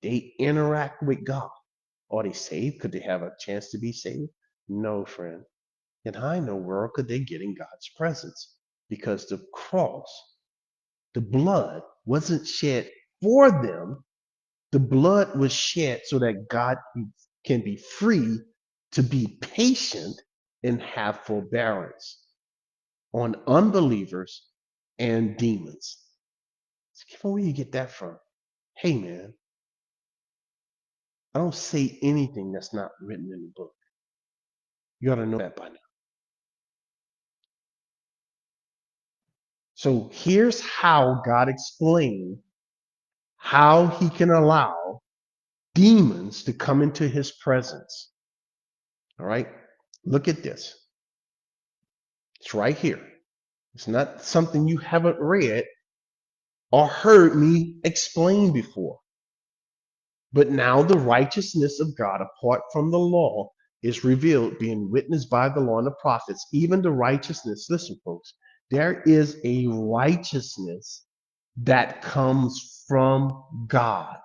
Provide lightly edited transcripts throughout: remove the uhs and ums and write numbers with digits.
They interact with God. Are they saved? Could they have a chance to be saved? No, friend. And how in the world could they get in God's presence? Because the cross, the blood, wasn't shed for them. The blood was shed so that God can be free to be patient and have forbearance on unbelievers and demons. So where you get that from? Hey, man, I don't say anything that's not written in the book. You ought to know that by now. So here's how God explained how he can allow demons to come into his presence. All right? Look at this. It's right here. It's not something you haven't read or heard me explain before. But now the righteousness of God apart from the law is revealed, being witnessed by the law and the prophets, even the righteousness. Listen, folks, there is a righteousness that comes from God.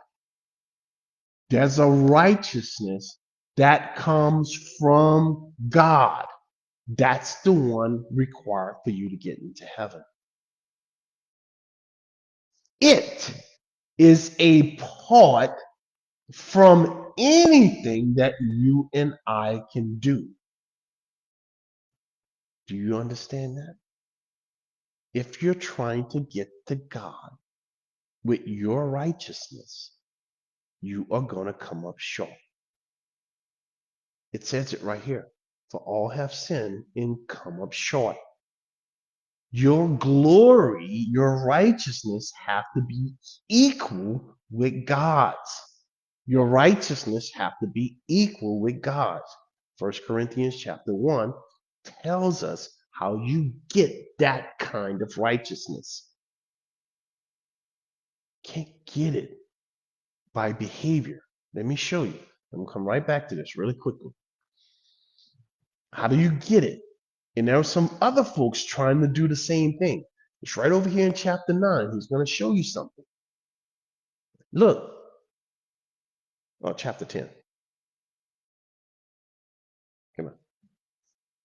There's a righteousness that comes from God. That's the one required for you to get into heaven. It is a part from anything that you and I can do. Do you understand that? If you're trying to get to God with your righteousness, you are going to come up short. It says it right here. For all have sinned and come up short. Your glory, your righteousness have to be equal with God's. Your righteousness have to be equal with God's. 1 Corinthians chapter 1 tells us how you get that kind of righteousness. Can't get it by behavior. Let me show you. I'm going to come right back to this really quickly. How do you get it? And there are some other folks trying to do the same thing. It's right over here in chapter 9. He's going to show you something. Look. Oh, chapter 10. Come on.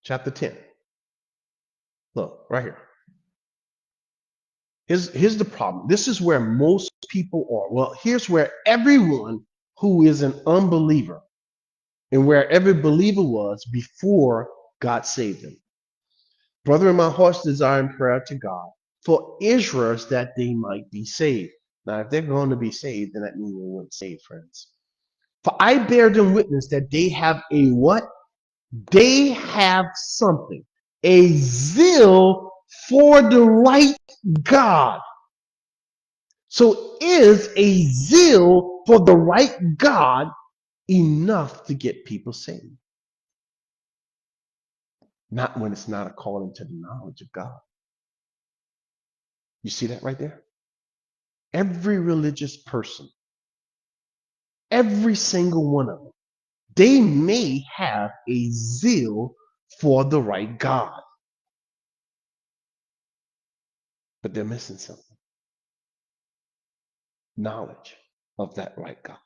Chapter 10. Look, right here. Here's the problem. This is where most people are. Well, here's where everyone who is an unbeliever and where every believer was before God saved them. Brother, in my heart's desire and prayer to God for Israel's that they might be saved. Now, if they're going to be saved, then that means they weren't saved, friends. For I bear them witness that they have a what? They have something. A zeal for the right God. So is a zeal for the right God enough to get people saved? Not when it's not according to the knowledge of God. You see that right there? Every religious person, every single one of them, they may have a zeal for the right God, but they're missing something. Knowledge of that right God.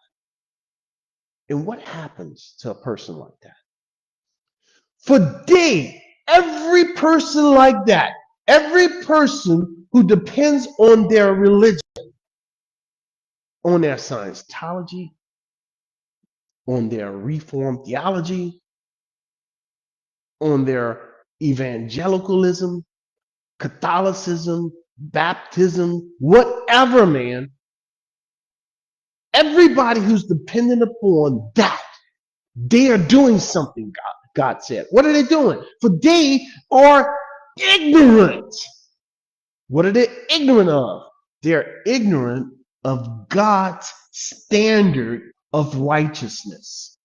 And what happens to a person like that? For every person like that, every person who depends on their religion, on their Scientology, on their Reformed theology, on their evangelicalism, Catholicism, baptism, whatever, man. Everybody who's dependent upon that, they are doing something, God said. What are they doing? For they are ignorant. What are they ignorant of? They're ignorant of God's standard of righteousness.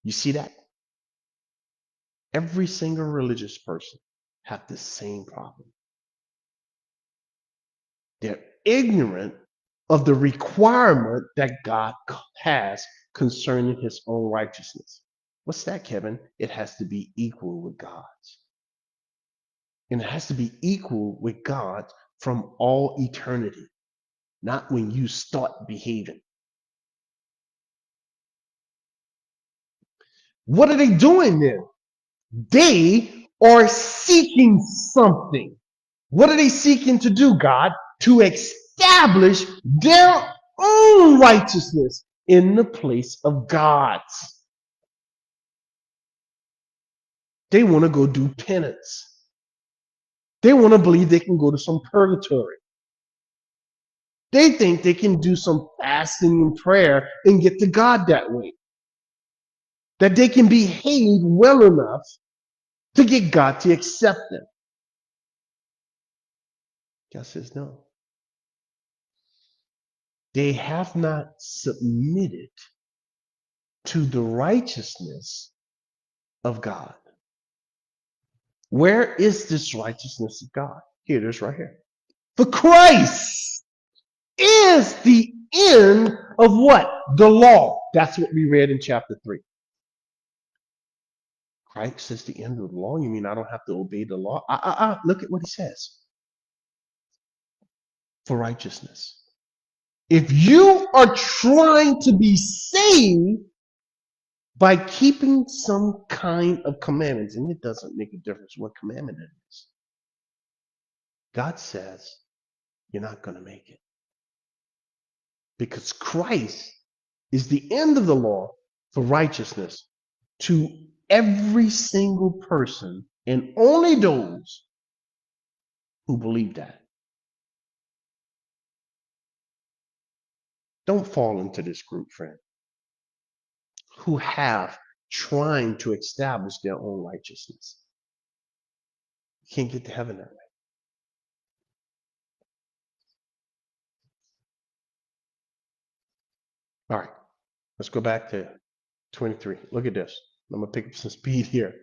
You see that? Every single religious person have the same problem. They're ignorant of the requirement that God has concerning his own righteousness. What's that, Kevin? It has to be equal with God's. And it has to be equal with God from all eternity, not when you start behaving. What are they doing then? They are seeking something. What are they seeking to do, God? To establish their own righteousness in the place of God's. They want to go do penance. They want to believe they can go to some purgatory. They think they can do some fasting and prayer and get to God that way. That they can behave well enough to get God to accept them. God says no. They have not submitted to the righteousness of God. Where is this righteousness of God? Here it is right here. For Christ is the end of what? The law. That's what we read in chapter 3. Christ is the end of the law? You mean I don't have to obey the law? Look at what he says. For righteousness. If you are trying to be saved by keeping some kind of commandments, and it doesn't make a difference what commandment it is, God says you're not going to make it. Because Christ is the end of the law for righteousness to every single person, and only those who believe that. Don't fall into this group, friend, who have trying to establish their own righteousness. You can't get to heaven that way. All right, let's go back to 23. Look at this. I'm going to pick up some speed here.